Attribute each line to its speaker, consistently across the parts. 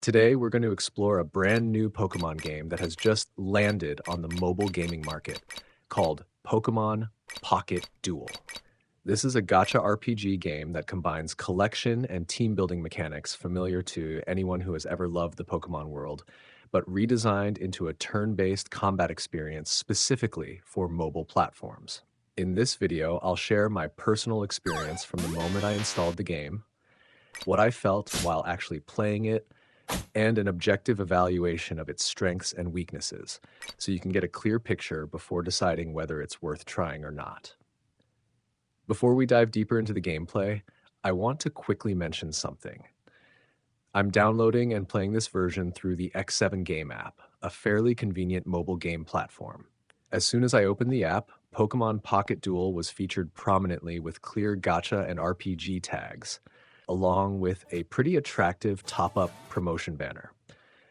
Speaker 1: Today, we're going to explore a brand new Pokemon game that has just landed on the mobile gaming market called Pokemon Pocket Duel. This is a gacha RPG game that combines collection and team building mechanics familiar to anyone who has ever loved the Pokemon world, but redesigned into a turn based combat experience specifically for mobile platforms. In this video, I'll share my personal experience from the moment I installed the game, what I felt while actually playing it, and an objective evaluation of its strengths and weaknesses, so you can get a clear picture before deciding whether it's worth trying or not. Before we dive deeper into the gameplay, I want to quickly mention something. I'm downloading and playing this version through the X7 Game app, a fairly convenient mobile game platform. As soon as I opened the app, Pokemon Pocket Duel was featured prominently with clear gacha and RPG tags, along with a pretty attractive top-up promotion banner.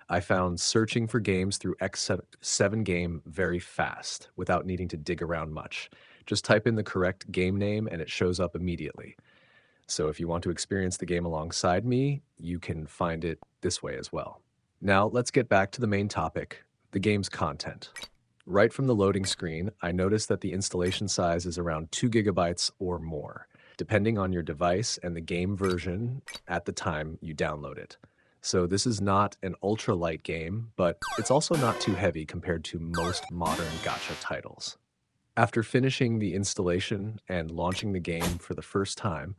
Speaker 1: I found searching for games through X7 Game very fast without needing to dig around much. Just type in the correct game name and it shows up immediately. So if you want to experience the game alongside me, you can find it this way as well. Now let's get back to the main topic, the game's content. Right from the loading screen, I noticed that the installation size is around 2 gigabytes or more, depending on your device and the game version at the time you download it. So this is not an ultra-light game, but it's also not too heavy compared to most modern gacha titles. After finishing the installation and launching the game for the first time,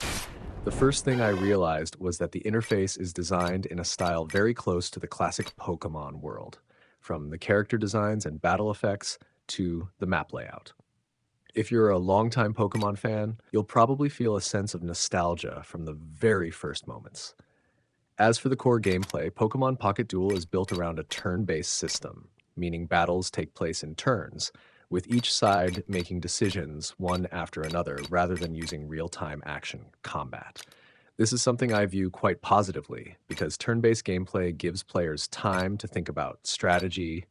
Speaker 1: the first thing I realized was that the interface is designed in a style very close to the classic Pokemon world, from the character designs and battle effects to the map layout. If you're a longtime Pokemon fan, you'll probably feel a sense of nostalgia from the very first moments. As for the core gameplay, Pokemon Pocket Duel is built around a turn-based system, meaning battles take place in turns, with each side making decisions one after another rather than using real-time action combat. This is something I view quite positively because turn-based gameplay gives players time to think about strategy,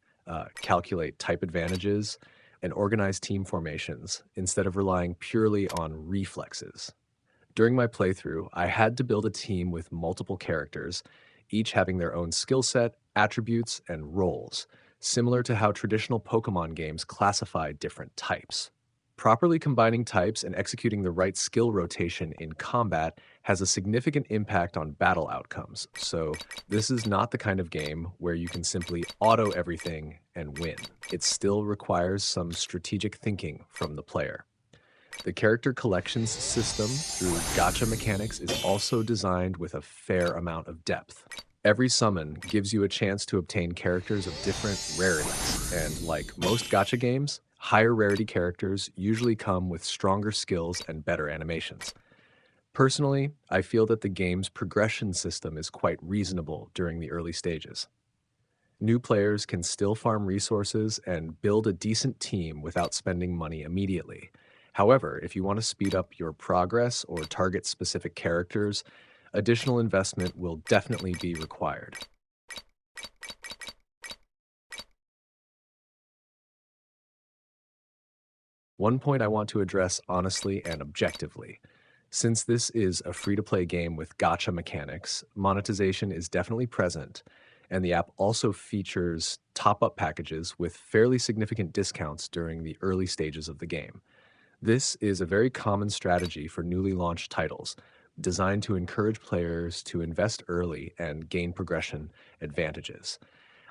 Speaker 1: calculate type advantages, and organize team formations instead of relying purely on reflexes. During my playthrough, I had to build a team with multiple characters, each having their own skill set, attributes, and roles, similar to how traditional Pokemon games classify different types. Properly combining types and executing the right skill rotation in combat has a significant impact on battle outcomes, so this is not the kind of game where you can simply auto everything and win. It still requires some strategic thinking from the player. The character collections system through gacha mechanics is also designed with a fair amount of depth. Every summon gives you a chance to obtain characters of different rarities, and like most gacha games, higher rarity characters usually come with stronger skills and better animations. Personally, I feel that the game's progression system is quite reasonable during the early stages. New players can still farm resources and build a decent team without spending money immediately. However, if you want to speed up your progress or target specific characters, additional investment will definitely be required. One point I want to address honestly and objectively. Since this is a free-to-play game with gacha mechanics, monetization is definitely present, and the app also features top-up packages with fairly significant discounts during the early stages of the game. This is a very common strategy for newly launched titles, designed to encourage players to invest early and gain progression advantages.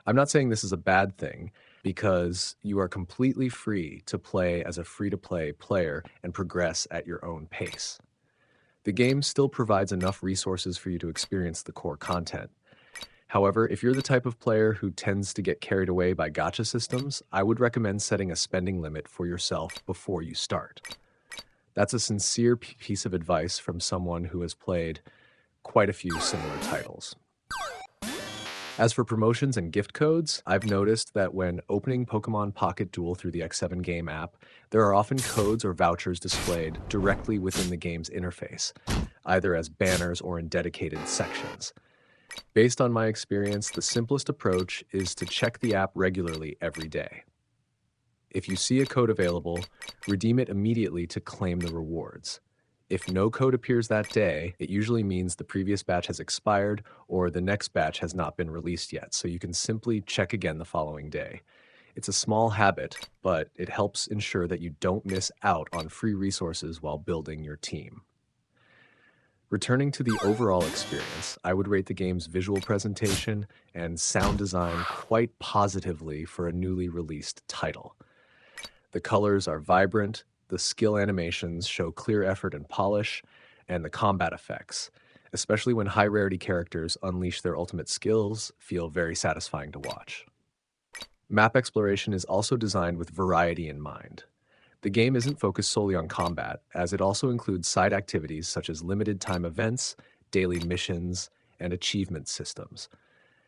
Speaker 1: I'm not saying this is a bad thing, because you are completely free to play as a free-to-play player and progress at your own pace. The game still provides enough resources for you to experience the core content. However, if you're the type of player who tends to get carried away by gacha systems, I would recommend setting a spending limit for yourself before you start. That's a sincere piece of advice from someone who has played quite a few similar titles. As for promotions and gift codes, I've noticed that when opening Pokemon Pocket Duel through the X7 Game app, there are often codes or vouchers displayed directly within the game's interface, either as banners or in dedicated sections. Based on my experience, the simplest approach is to check the app regularly every day. If you see a code available, redeem it immediately to claim the rewards. If no code appears that day, it usually means the previous batch has expired or the next batch has not been released yet, so you can simply check again the following day. It's a small habit, but it helps ensure that you don't miss out on free resources while building your team. Returning to the overall experience, I would rate the game's visual presentation and sound design quite positively for a newly released title. The colors are vibrant, the skill animations show clear effort and polish, and the combat effects, especially when high rarity characters unleash their ultimate skills, feel very satisfying to watch. Map exploration is also designed with variety in mind. The game isn't focused solely on combat, as it also includes side activities such as limited time events, daily missions, and achievement systems,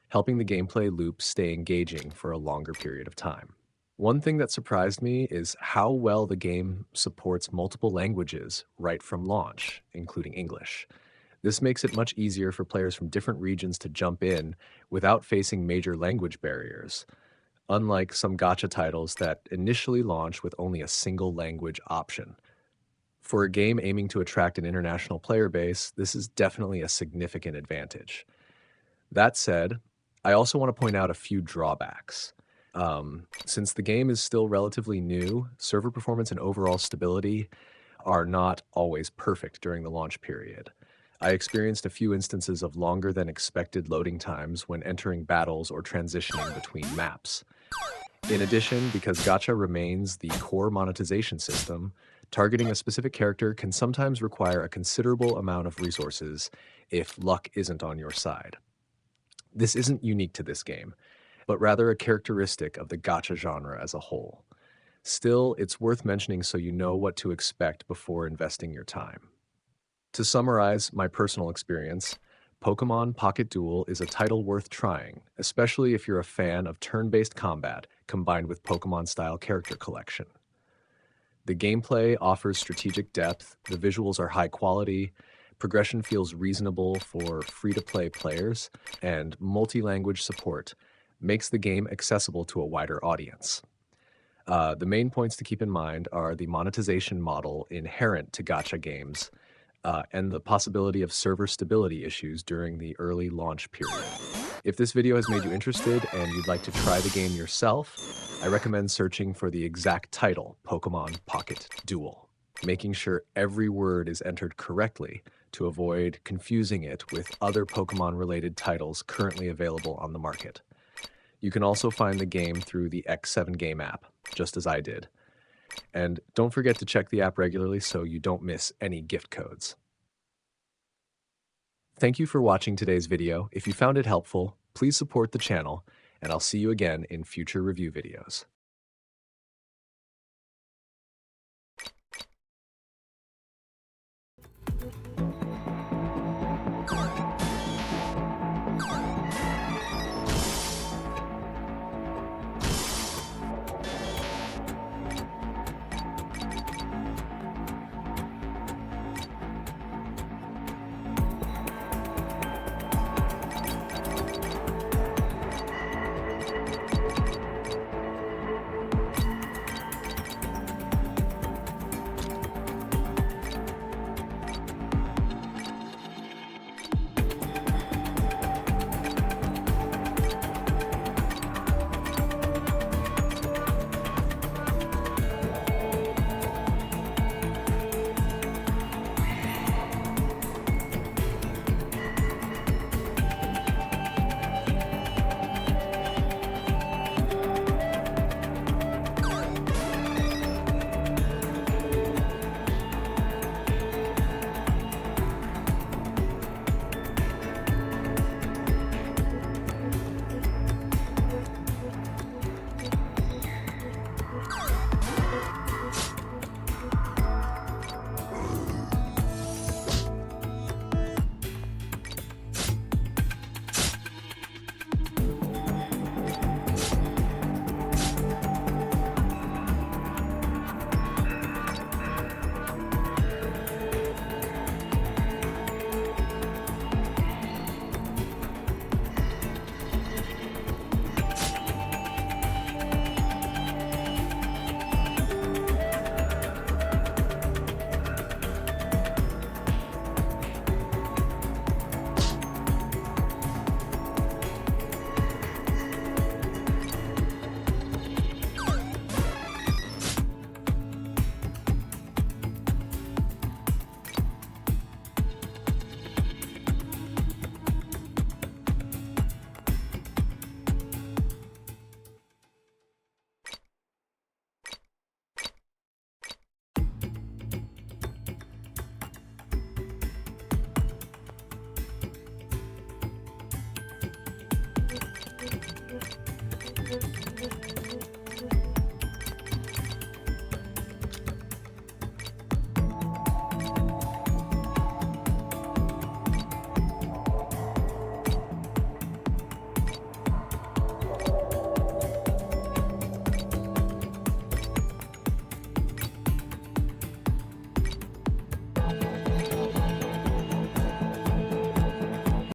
Speaker 1: helping the gameplay loop stay engaging for a longer period of time. One thing that surprised me is how well the game supports multiple languages right from launch, including English. This makes it much easier for players from different regions to jump in without facing major language barriers, unlike some gacha titles that initially launch with only a single language option. For a game aiming to attract an international player base, this is definitely a significant advantage. That said, I also want to point out a few drawbacks. Since the game is still relatively new, server performance and overall stability are not always perfect during the launch period. I experienced a few instances of longer than expected loading times when entering battles or transitioning between maps. In addition, because Gacha remains the core monetization system, targeting a specific character can sometimes require a considerable amount of resources if luck isn't on your side. This isn't unique to this game, but rather a characteristic of the Gacha genre as a whole. Still, it's worth mentioning so you know what to expect before investing your time. To summarize my personal experience, Pokemon Pocket Duel is a title worth trying, especially if you're a fan of turn-based combat combined with Pokemon-style character collection. The gameplay offers strategic depth, the visuals are high quality, progression feels reasonable for free-to-play players, and multi-language support makes the game accessible to a wider audience. The main points to keep in mind are the monetization model inherent to gacha games, and the possibility of server stability issues during the early launch period. If this video has made you interested and you'd like to try the game yourself, I recommend searching for the exact title, Pokemon Pocket Duel, making sure every word is entered correctly to avoid confusing it with other Pokemon-related titles currently available on the market. You can also find the game through the X7 game app, just as I did. And don't forget to check the app regularly so you don't miss any gift codes. Thank you for watching today's video. If you found it helpful, please support the channel, and I'll see you again in future review videos.